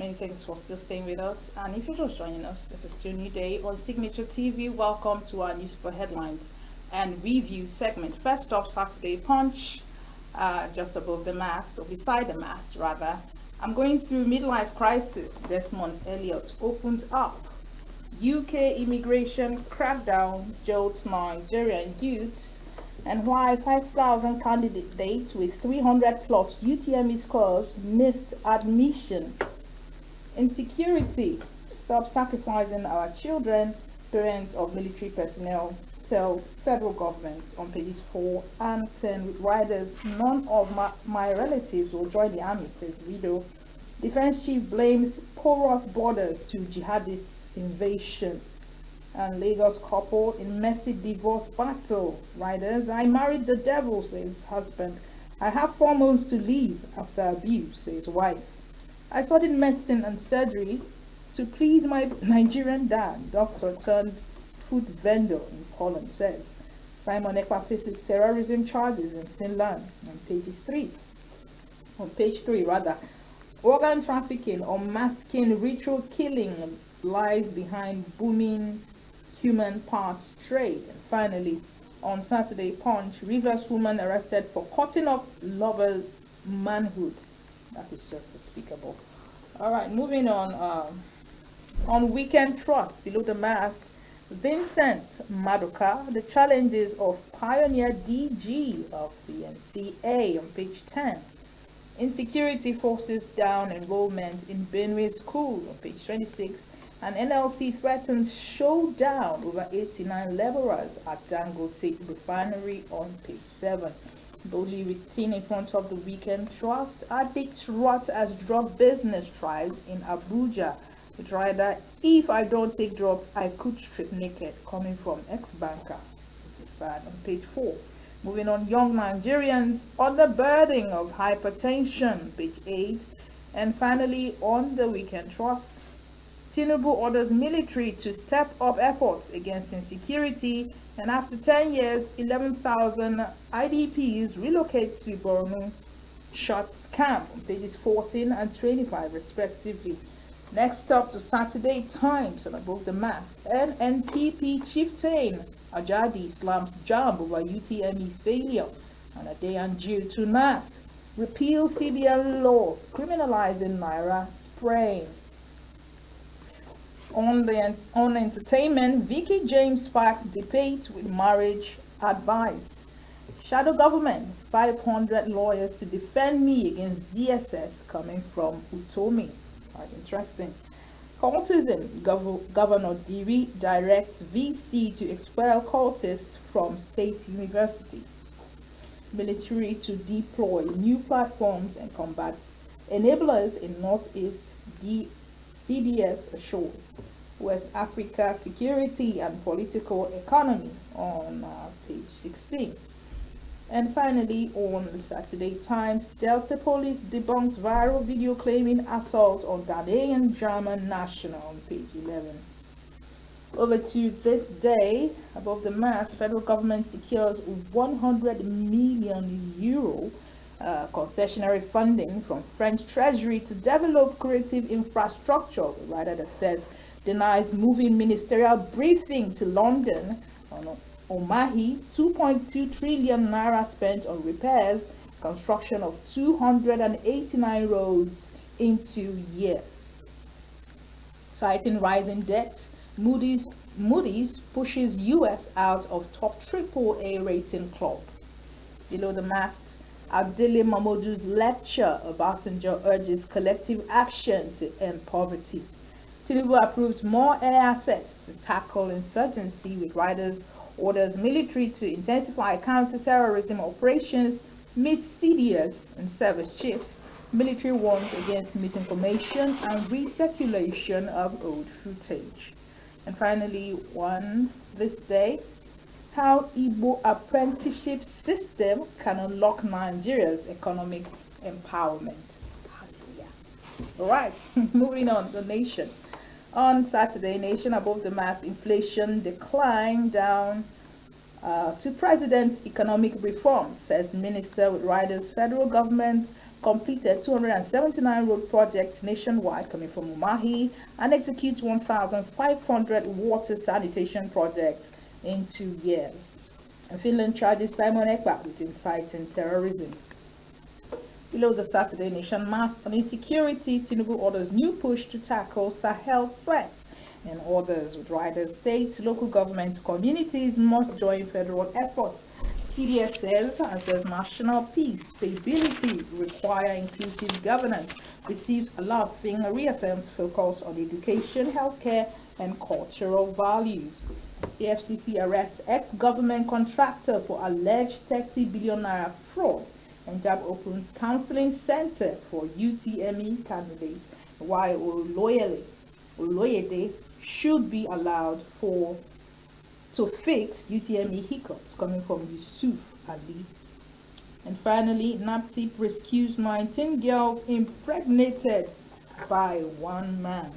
Many thanks for still staying with us. And if you're just joining us, this is still New Day on Signature TV. Welcome to our newspaper headlines and review segment. First off, Saturday Punch, just above the mast, or beside the mast rather. I'm going through midlife crisis. Desmond Elliott opened up. UK immigration crackdown jolts Nigerian youths, and why 5,000 candidates with 300 plus UTME scores missed admission. Insecurity. Stop sacrificing our children. Parents of military personnel tell federal government on pages 4 and 10 with riders. None of my relatives will join the army, says widow. Defense chief blames porous borders to jihadists invasion. And Lagos couple in messy divorce battle. Riders, I married the devil, says husband. I have 4 months to leave after abuse, says wife. I studied medicine and surgery to please my Nigerian dad. Doctor turned food vendor in Poland, says. Simon Ekpa faces terrorism charges in Finland. On page 3 rather. Organ trafficking or masking ritual killing lies behind booming human parts trade. And finally, on Saturday Punch, Rivers woman arrested for cutting off lover's manhood. That is just despicable. All right, moving on Weekend Trust, below the mast, Vincent Maduka, the challenges of Pioneer DG of the NTA on page 10. Insecurity forces down enrollment in Benue School on page 26. And NLC threatens showdown over 89 laborers at Dangote refinery on page 7. Boldly written in front of the Weekend Trust, addicts rot as drug business thrives in Abuja. With rider, if I don't take drugs, I could strip naked, coming from ex-banker. This is sad on page 4. Moving on, young Nigerians on the burden of hypertension, page 8. And finally, on the Weekend Trust, Tinubu orders military to step up efforts against insecurity, and after 10 years, 11,000 IDPs relocate to Borno Shots camp on pages 14 and 25 respectively. Next up to Saturday Times and above the mast, NNPP chieftain Ajadi slams jump over UTME failure, and a day and due to NAS. Repeal CBN law criminalizing Naira spraying. On entertainment, Vicky James sparks debate with marriage advice. Shadow government, 500 lawyers to defend me against DSS coming from Utomi. Quite interesting. Cultism, Governor Diri directs VC to expel cultists from state university. Military to deploy new platforms and combat enablers in Northeast CDS assures. West Africa security and political economy on page 16. And finally, on the Saturday Times, Delta Police debunked viral video claiming assault on Ghanaian German national on page 11. Over to this day, above the mast, federal government secures 100 million euro concessionary funding from French Treasury to develop creative infrastructure, rather that says denies moving ministerial briefing to London on Omahi. 2.2 trillion naira spent on repairs, construction of 289 roads in 2 years. Citing rising debt, Moody's pushes US out of top AAA rating club. Below the mast, Abdele Mamoudou's lecture, Obasanjo urges collective action to end poverty. Tinubu approves more air assets to tackle insurgency, with riders orders military to intensify counter-terrorism operations, meets CDS and service chiefs. Military warns against misinformation and recirculation of old footage. And finally, this day, how Igbo apprenticeship system can unlock Nigeria's economic empowerment. Hallelujah. All right, moving on, the nation. On Saturday, nation above the mast, inflation decline down To President's economic reforms, says Minister with Riders. Federal government completed 279 road projects nationwide coming from Umahi and execute 1,500 water sanitation projects in 2 years. And Finland charges Simon Ekpa with inciting terrorism. Below the Saturday Nation, masked on insecurity, Tinubu orders new push to tackle Sahel threats. And orders with riders, states, local governments, communities must join federal efforts. CDS says national peace, stability require inclusive governance. Receives a laughing, reaffirms focus on education, healthcare, and cultural values. The FCC arrests ex-government contractor for alleged 30 billion naira fraud. And JAB opens counseling center for UTME candidates, while Oloyede should be allowed to fix UTME hiccups, coming from Yusuf Ali. And finally, NAPTIP rescues 19 girls impregnated by one man.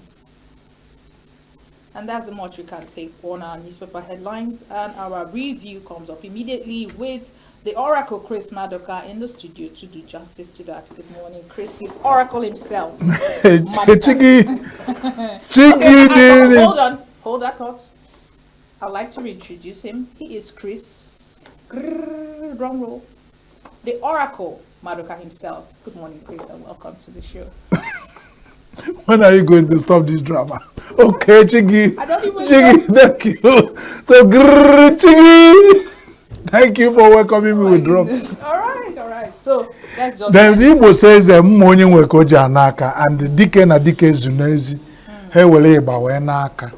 And that's the much we can take on our newspaper headlines. And our review comes up immediately with the Oracle, Chris Maduka, in the studio to do justice to that. Good morning, Chris, the Oracle himself. Chiggy. Okay, hold that thought. I'd like to reintroduce him. He is Chris, drum roll, the Oracle, Maduka himself. Good morning, Chris, and welcome to the show. When are you going to stop this drama? Okay, Chiggy. I don't even Chiggy, know. thank you. So, Chiggy. Thank you for welcoming me with drums. All right. So, let's just... Then the Igbo says, Mmonye nwekoja anaka, and dike na dike zunezi. Hewele ibawe naka.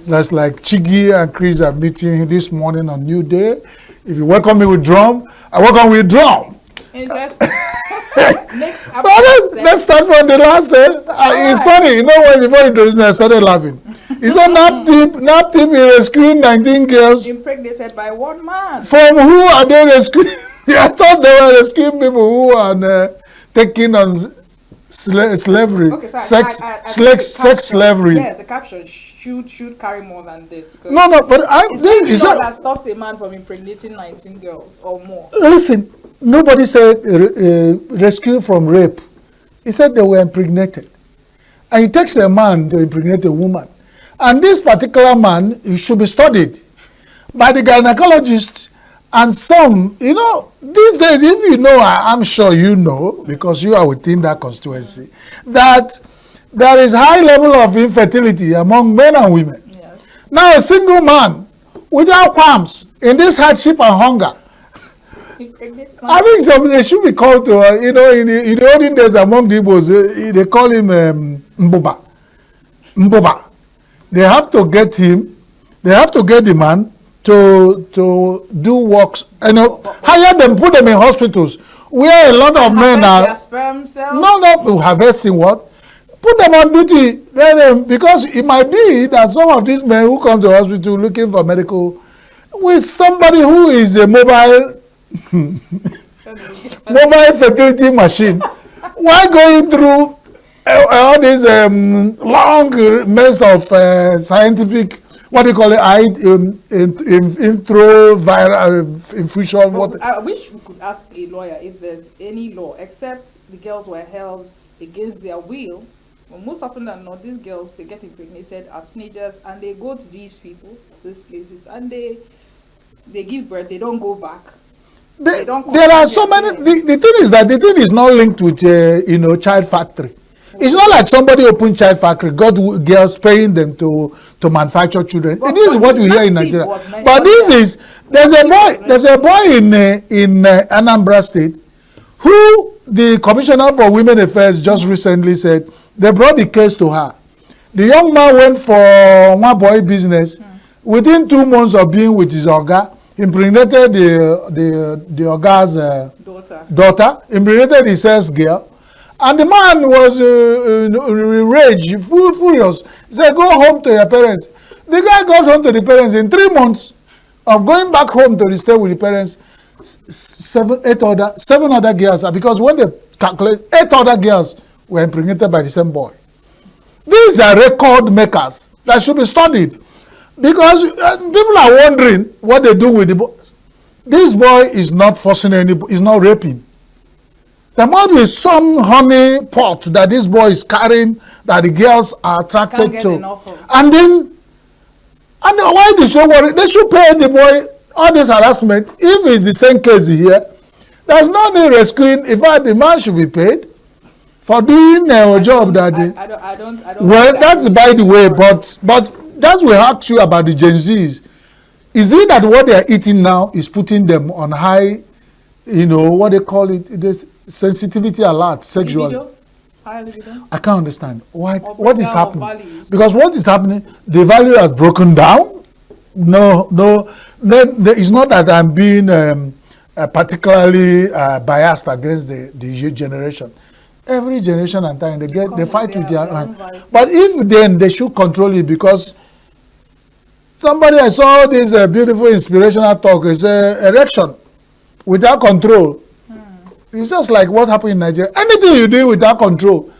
That's like Chiggy and Chris are meeting this morning on New Day. If you welcome me with drum, I welcome with drum. Interesting. Let's start from the last day. It's funny, you know when before you introduced me, I started laughing. He said NAPTIP is rescuing 19 girls. Impregnated by one man. From who are they rescuing? I thought they were rescuing people who are taking on slavery. Okay, sex slavery. Yeah, the caption should carry more than this. No, but it's not that stops a man from impregnating 19 girls or more. Listen. Nobody said rescue from rape. He said they were impregnated. And it takes a man to impregnate a woman. And this particular man, he should be studied by the gynecologist and some, these days, if you know, I'm sure you know, because you are within that constituency, that there is high level of infertility among men and women. Yes. Now, a single man without qualms in this hardship and hunger, I think they should be called to, in the olden days among the Igbos, they call him Mboba. They have to get the man to do works, hire them, put them in hospitals, where a lot of men are... Their sperm cells? No, harvesting what? Put them on duty, because it might be that some of these men who come to the hospital looking for medical, with somebody who is a mobile fertility machine. Why going through all this long mess of scientific, what do you call it, intro viral infusion? Well, I wish we could ask a lawyer if there's any law, except the girls were held against their will. Well, most often than not, these girls, they get impregnated as teenagers and they go to these places, and they give birth, they don't go back. There are so many. The thing is that the thing is not linked with child factory. It's not like somebody opened child factory, got girls paying them to manufacture children. This is what we hear in Nigeria. But there's a boy in Anambra State who the Commissioner for Women Affairs just recently said they brought the case to her. The young man went for one boy business. Within 2 months of being with his oga, impregnated the oga's daughter, impregnated his sales girl, and the man was rage, furious. He said, "Go home to your parents." The guy got home to the parents in 3 months of going back home to stay with the parents. 7 other girls, because when they calculate, 8 other girls were impregnated by the same boy. These are record makers that should be studied. Because people are wondering what they do with the this boy is not forcing is not raping. There must be some honey pot that this boy is carrying that the girls are attracted to. And why they should worry? They should pay the boy all this harassment. If it's the same case here, there's no need rescuing. In fact, the man should be paid for doing a job that. I don't. Well, that's by the way, but that will ask you about the Gen Zs. Is it that what they are eating now is putting them on high, what they call it, this sensitivity alert sexually? Libido? High libido? I can't understand what is happening. Values. Because what is happening, the value has broken down. No, it's not that I'm being particularly biased against the generation. Every generation and time they fight with their hand. But if then they should control it, because somebody I saw this beautiful inspirational talk is erection without control. It's just like what happened in Nigeria. Anything you do without control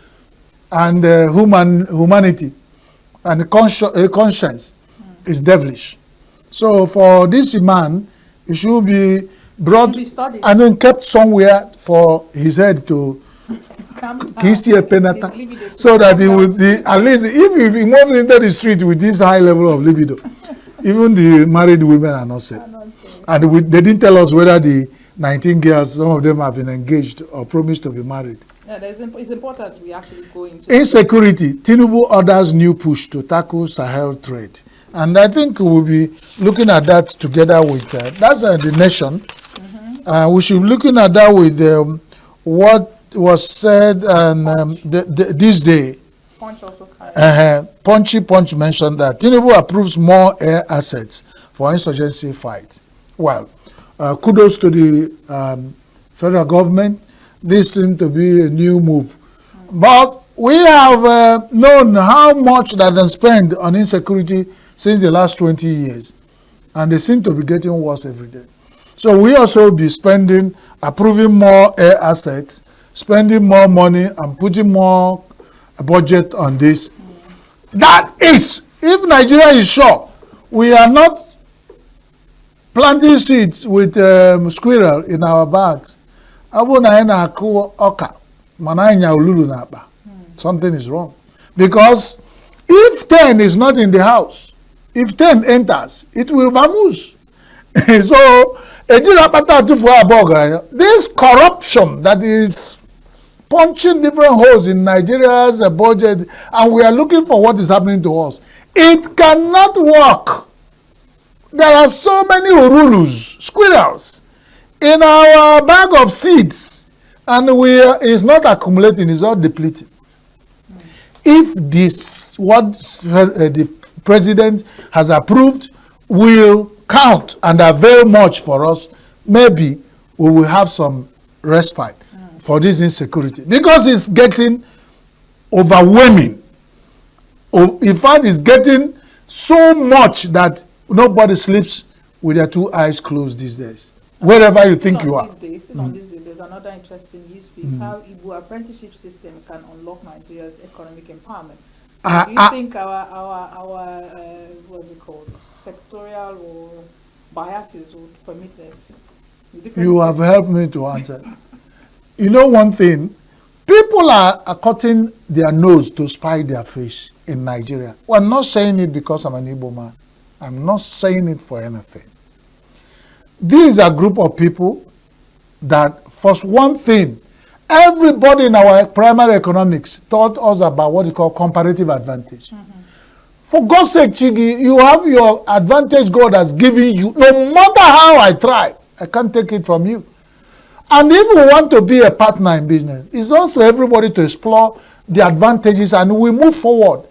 and humanity and conscience is devilish. So for this man, he should be brought and then kept somewhere for his head to kiss a penata, so that he would at least if he moves into the street with this high level of libido, even the married women are not safe. And they didn't tell us whether the 19 girls, some of them have been engaged or promised to be married. Yeah, it's important we actually go into insecurity. Tinubu orders new push to tackle Sahel trade, and I think we'll be looking at that together with that's the Nation. We should be looking at that with what was said and this day. Punch also Punch mentioned that Tinubu approves more air assets for insurgency fight. Well, kudos to the federal government. This seems to be a new move. But we have known how much that they spend on insecurity since the last 20 years. And they seem to be getting worse every day. So we also be approving more air assets, spending more money and putting more budget on this. That is, if Nigeria is sure we are not planting seeds with squirrel in our bags, something is wrong. Because if 10 is not in the house, if 10 enters, it will vamoose. So, this corruption that is punching different holes in Nigeria's budget, and we are looking for what is happening to us. It cannot work. There are so many urulus, squirrels, in our bag of seeds, and it's not accumulating, it's all depleting. If this, what the president has approved, will count and avail much for us, maybe we will have some respite for this insecurity, because it's getting overwhelming. In fact, it's getting so much that nobody sleeps with their two eyes closed these days, wherever you think you are. On this day, there's another interesting news piece, how Igbo apprenticeship system can unlock Nigeria's economic empowerment. Do you think our what's it called, sectorial or biases would permit this? You have helped me to answer. You know one thing, people are cutting their nose to spite their face in Nigeria. Well, I'm not saying it because I'm an Igbo man. I'm not saying it for anything. These are a group of people that, for one thing, everybody in our primary economics taught us about what we call comparative advantage. For God's sake, Chigi, you have your advantage God has given you. No matter how I try, I can't take it from you. And if we want to be a partner in business, it's also for everybody to explore the advantages and we move forward.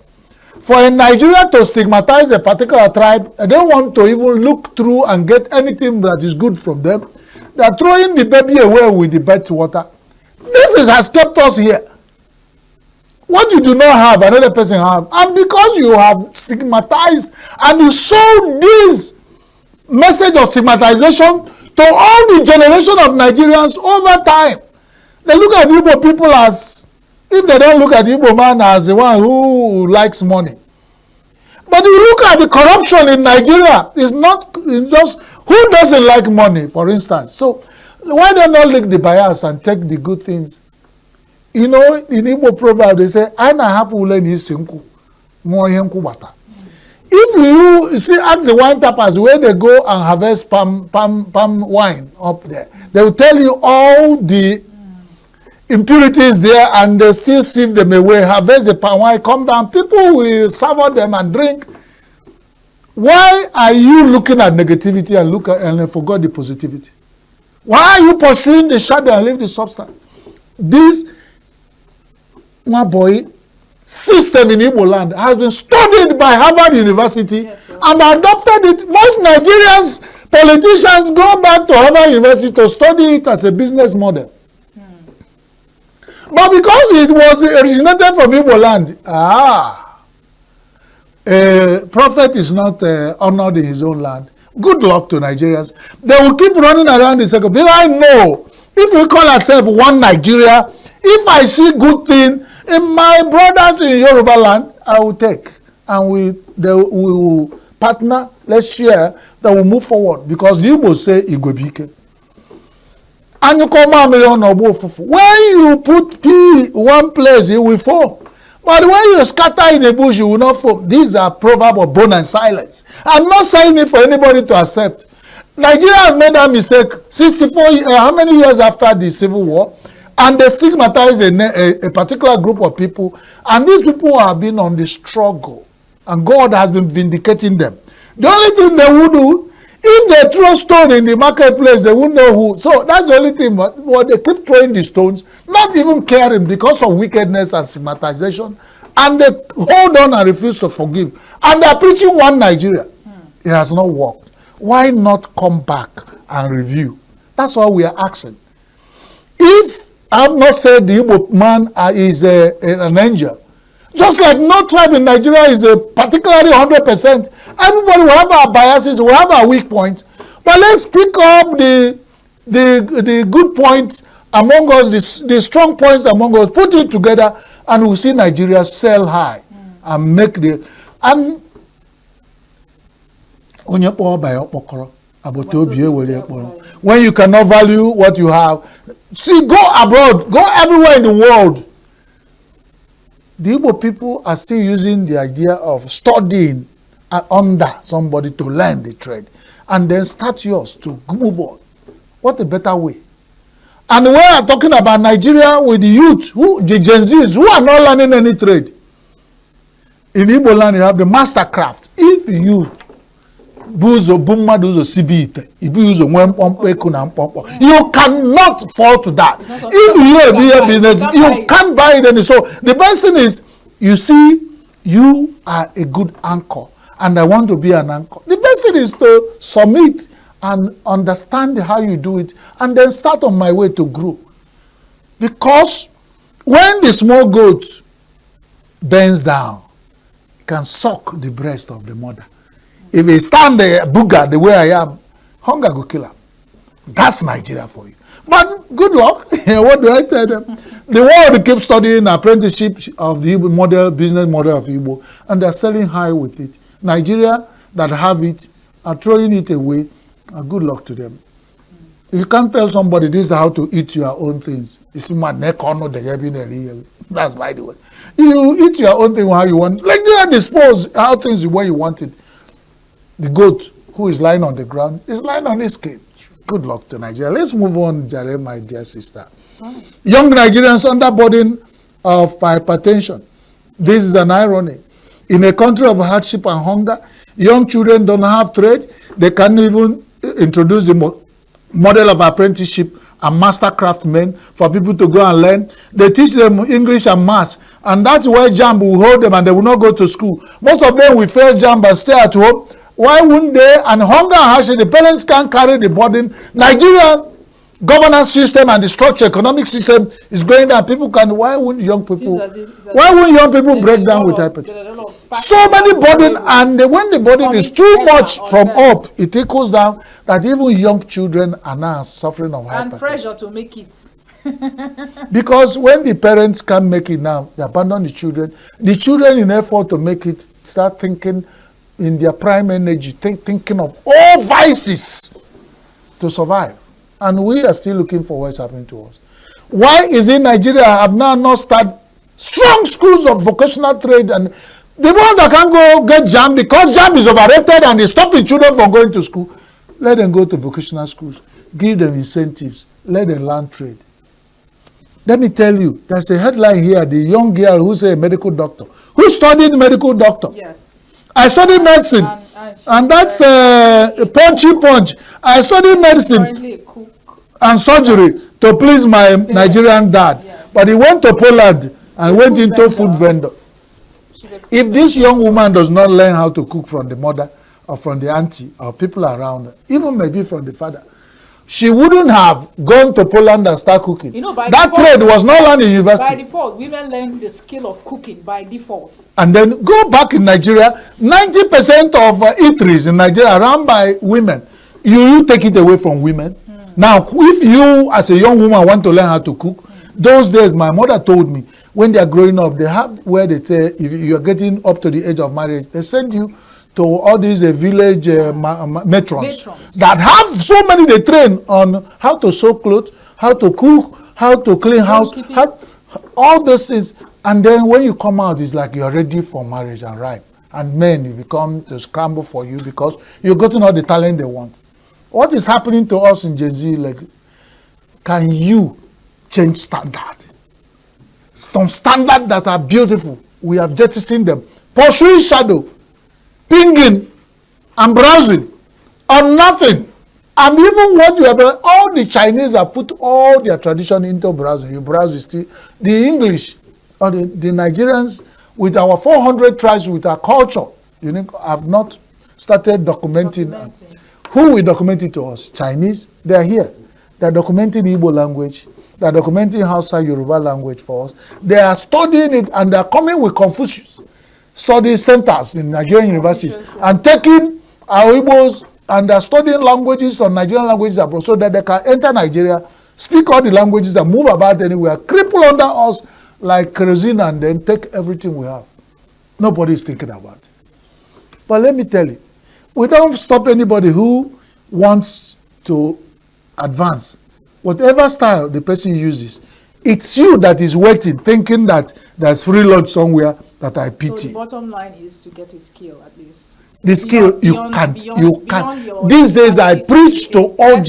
For a Nigeria to stigmatize a particular tribe, they don't want to even look through and get anything that is good from them. They are throwing the baby away with the bathwater. This has kept us here. What you do not have, another person have. And because you have stigmatized and you sow this message of stigmatization to all the generation of Nigerians over time, they look at Igbo people as, if they don't look at Igbo man as the one who likes money. But you look at the corruption in Nigeria, it's not just Who doesn't like money, for instance? So why don't not lick the bias and take the good things? You know, in Igbo proverb, they say, "Ana hapu ule ni sinku, mo yenku bata." If you see, ask the wine tappers where they go and harvest palm wine up there, they will tell you all the impurities there, and they still sieve them away, harvest the palm wine, come down, people will savor them and drink. Why are you looking at negativity and forgot the positivity? Why are you pursuing the shadow and leave the substance? This, my boy, system in Igbo land has been studied by Harvard University and adopted it. Most Nigerians, politicians go back to Harvard University to study it as a business model. But because it was originated from Igbo land, a prophet is not honored in his own land. Good luck to Nigerians. They will keep running around the circle. Because I know, if we call ourselves one Nigeria, if I see good thing in my brothers in Yoruba land, I will take. And we will partner, let's share, that will move forward. Because the Igbo say, Igwebike. And you come out, when you put P one place, it will form. But when you scatter in the bush, you will not form. These are proverbs of bone and silence. I'm not saying it for anybody to accept. Nigeria has made that mistake 64, how many years after the Civil War? And they stigmatize a particular group of people. And these people have been on the struggle. And God has been vindicating them. The only thing they would do, if they throw stone in the marketplace, they won't know who. So that's the only thing. But they keep throwing the stones, not even caring because of wickedness and stigmatization. And they hold on and refuse to forgive. And they're preaching one Nigeria. It has not worked. Why not come back and review? That's all we are asking. If I have not said the Igbo man is an angel, just like no tribe in Nigeria is particularly 100%. Everybody will have our biases, will have our weak points. But let's pick up the good points among us, the strong points among us, put it together, and we'll see Nigeria sell high and make the... And when you cannot value what you have, see, go abroad, go everywhere in the world. The Igbo people are still using the idea of studying under somebody to learn the trade and then start yours to move on. What a better way. And we are talking about Nigeria with the youth, the Gen Zs, who are not learning any trade. In Igbo land, you have the master craft. If you you cannot fall to that. If you be a business, you can't buy it any. So the best thing is, you see, you are a good anchor, and I want to be an anchor. The best thing is to submit and understand how you do it, and then start on my way to grow. Because when the small goat bends down, it can suck the breast of the mother. If he stand there, booger, the way I am, hunger will kill him. That's Nigeria for you. But good luck. What do I tell them? The world keeps studying apprenticeship of the Igbo model, business model of Igbo, and they're selling high with it. Nigeria that have it are throwing it away. Good luck to them. You can't tell somebody this is how to eat your own things. It's my neck on the That's by the way. You eat your own thing how you want. Like they dispose how things the way you want it. The goat who is lying on the ground is lying on his skin. Good luck to Nigeria. Let's move on, Jare, my dear sister. Right. Young Nigerians under burden of hypertension. This is an irony. In a country of hardship and hunger, young children don't have trade. They can't even introduce the model of apprenticeship and master craftsmen for people to go and learn. They teach them English and maths. And that's why JAMB will hold them and they will not go to school. Most of them will fail JAMB and stay at home. Why wouldn't they? And hunger and hardship, the parents can't carry the burden. Nigeria governance system and the structure, economic system is going down. People can, why wouldn't young people break down with hypertension? So many burden, and when the burden is too much from up, it equals down that even young children are now suffering of hypertension. And pressure to make it. Because when the parents can't make it now, they abandon the children. The children in effort to make it start thinking in their prime energy, thinking of all vices to survive. And we are still looking for what's happening to us. Why is it Nigeria have now not started strong schools of vocational trade, and the ones that can go get JAMB, because JAMB is overrated and is stopping children from going to school? Let them go to vocational schools. Give them incentives. Let them learn trade. Let me tell you, there's a headline here, the young girl who's a medical doctor. Who studied medical doctor? Yes. I studied medicine. And that's a punchy punch. I studied medicine and surgery to please my Nigerian dad. Yeah. But he went to Poland and went into food vendor. If this young woman does not learn how to cook from the mother or from the auntie or people around her, even maybe from the father, she wouldn't have gone to Poland and start cooking. You know, that default, trade was not learned in university. By default, women learn the skill of cooking by default. And then go back in Nigeria, 90% of eateries in Nigeria are run by women. You take it away from women. Now, if you as a young woman want to learn how to cook, those days my mother told me, when they are growing up, they have where they say, if you are getting up to the age of marriage, they send you to all these village matrons that have so many, they train on how to sew clothes, how to cook, how to clean house, all those things. And then when you come out, it's like you're ready for marriage and ripe. And men, you become to scramble for you because you've gotten all the talent they want. What is happening to us in Gen Z? Like, can you change standard? Some standards that are beautiful, we have jettisoned them. Pursuing shadow, pinging and browsing on nothing. And even what you have, all the Chinese have put all their tradition into browsing. You browse, still the English or the Nigerians with our 400 tribes, with our culture, you know, have not started documenting. Who will document it to us? Chinese. They are here. They are documenting Igbo language. They are documenting Hausa Yoruba language for us. They are studying it, and they are coming with Confucius study centers in Nigerian universities and taking our Igbos, and they are studying languages on Nigerian languages abroad so that they can enter Nigeria, speak all the languages and move about anywhere, cripple under us like kerosene, and then take everything we have. Nobody is thinking about it. But let me tell you, we don't stop anybody who wants to advance. Whatever style the person uses, it's you that is waiting, thinking that there's free lunch somewhere that I pity. So the bottom line is to get a skill at least. The skill, you can't. These days I preach to all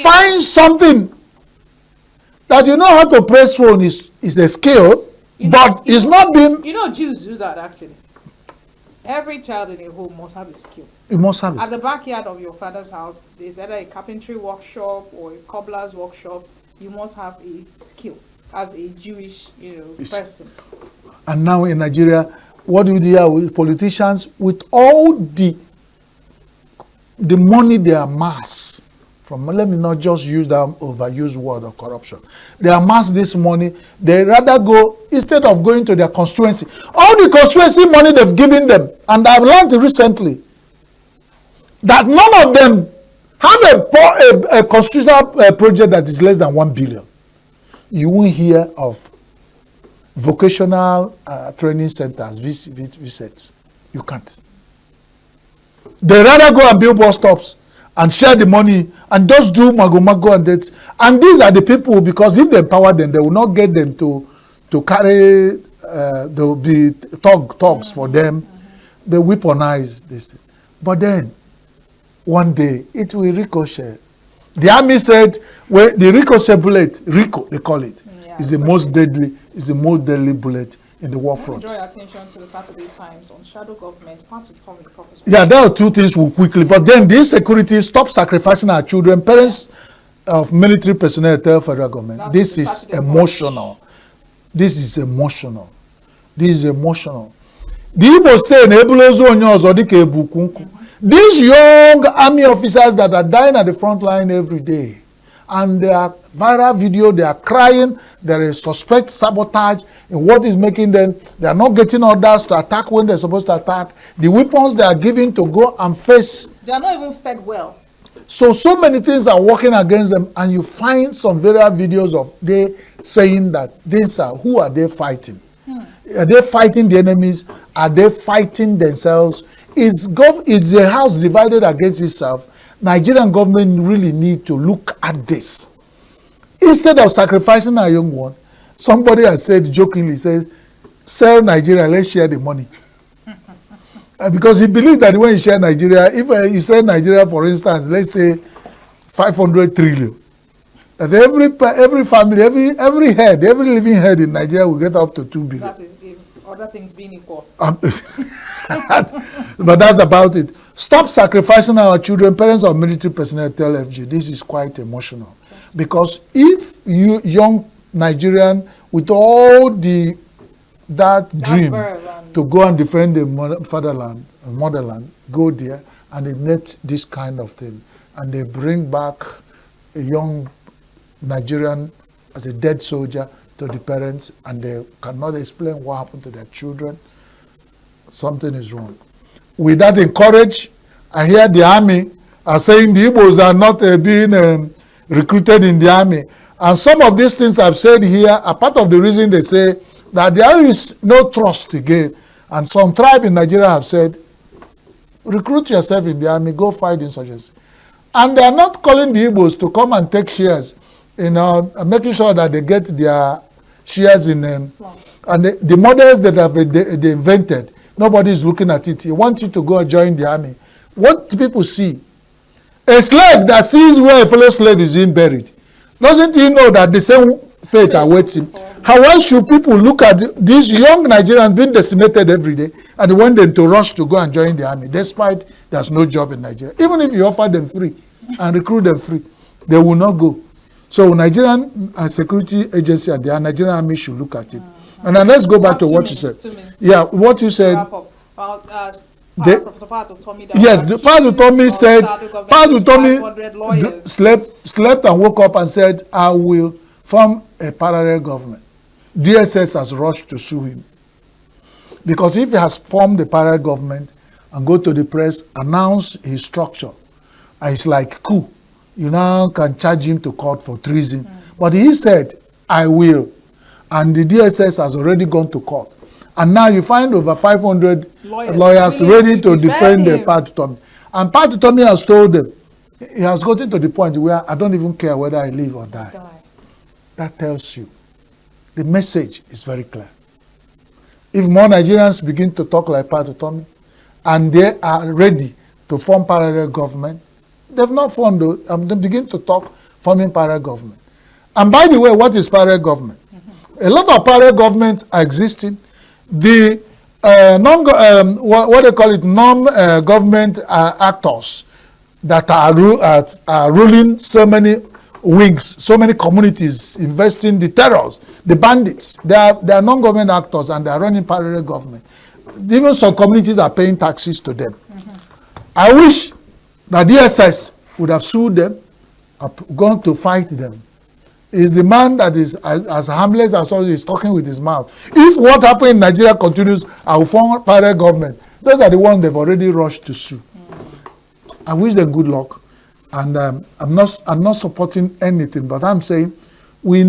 find something that you know how to press phone is a skill, but it's not been. You know, Jews do that actually. Every child in a home must have a skill. You must have a skill. At the backyard of your father's house, there's either a carpentry workshop or a cobbler's workshop. You must have a skill as a Jewish, person. And now in Nigeria, what do you do with politicians? With all the money they amass from, let me not just use that overused word of corruption. They amass this money, they rather go, instead of going to their constituency, all the constituency money they've given them, and I've learned recently that none of them have a constitutional project that is less than 1 billion. You won't hear of vocational training centers, visits. You can't. They rather go and build bus stops and share the money and just do mago and that. And these are the people, because if they empower them, they will not get them to carry, there will be thugs for them. They weaponize this. But then, one day, it will ricochet. The army said, well, the ricochet bullet, Rico, they call it, is the most deadly bullet in the war front. Draw your attention to the Saturday Times on shadow government. Professor. Yeah, there are two things we'll quickly, but then the insecurity, stop sacrificing our children. Parents of military personnel tell federal government, this is emotional. This is emotional. This is emotional. The Igbo say, these young army officers that are dying at the front line every day, and they are viral video, they are crying, there is suspect sabotage in what is making them, they are not getting orders to attack when they're supposed to attack. The weapons they are given to go and face. They are not even fed well. So many things are working against them, and you find some viral videos of they saying that these are, who are they fighting? Are they fighting the enemies? Are they fighting themselves? Is a house divided against itself? Nigerian government really need to look at this. Instead of sacrificing our young ones, somebody has said jokingly, says, sell Nigeria, let's share the money. Because he believes that when you share Nigeria, if you sell Nigeria, for instance, let's say 500 trillion, that every family, every head, every living head in Nigeria will get up to 2 billion. That is if other things being equal. But that's about it. Stop sacrificing our children. Parents of military personnel tell FG, this is quite emotional. Because if you young Nigerian with all that dream to go and defend the motherland, go there and they met this kind of thing. And they bring back a young Nigerian as a dead soldier to the parents, and they cannot explain what happened to their children. Something is wrong. With that encouraged, I hear the army are saying the Igbos are not being recruited in the army. And some of these things I've said here are part of the reason they say that there is no trust again. And some tribe in Nigeria have said, recruit yourself in the army, go fight insurgency. And they are not calling the Igbos to come and take shares, making sure that they get their shares in and the models that they invented. Nobody is looking at it. He wants you to go and join the army. What do people see? A slave that sees where a fellow slave is being buried. Doesn't he know that the same fate awaits him? How should people look at these young Nigerians being decimated every day and want them to rush to go and join the army, despite there's no job in Nigeria? Even if you offer them free and recruit them free, they will not go. So Nigerian security agency and the Nigerian army should look at it. And then let's go back to what you said. Yeah, what you said. Professor Patutomi. Yes, Patutomi said, Patutomi slept and woke up and said, I will form a parallel government. DSS has rushed to sue him. Because if he has formed a parallel government and go to the press, announce his structure, and it's like coup, you now can charge him to court for treason. But he said, I will. And the DSS has already gone to court. And now you find over 500 lawyers ready to defend the Patutomi. And Patutomi has told them, he has gotten to the point where I don't even care whether I live or die. That tells you. The message is very clear. If more Nigerians begin to talk like Patutomi, and they are ready to form parallel government, they've not formed, they begin to talk forming parallel government. And by the way, what is parallel government? A lot of parallel governments are existing. The what they call it, non-government actors that are ruling so many wings, so many communities, investing the terrors, the bandits. They are non-government actors and they are running parallel government. Even some communities are paying taxes to them. I wish that DSS would have sued them, gone to fight them. Is the man that is as harmless as all is talking with his mouth. If what happened in Nigeria continues, I will form parallel government. Those are the ones they've already rushed to sue. I wish them good luck. And I'm not supporting anything, but I'm saying we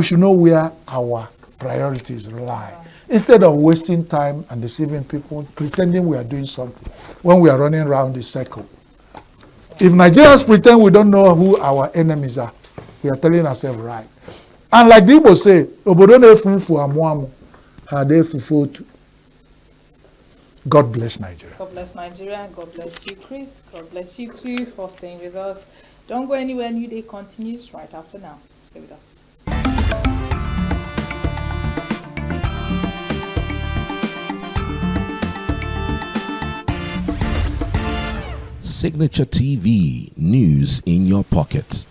should know where our priorities lie. Instead of wasting time and deceiving people, pretending we are doing something when we are running around the circle. If Nigerians pretend we don't know who our enemies are, we are telling ourselves right. And like the Igbo say, Obodone fufu amuamu, hade fufotu. God bless Nigeria. God bless Nigeria. God bless you, Chris. God bless you too for staying with us. Don't go anywhere. New Day continues right after now. Stay with us. Signature TV, news in your pocket.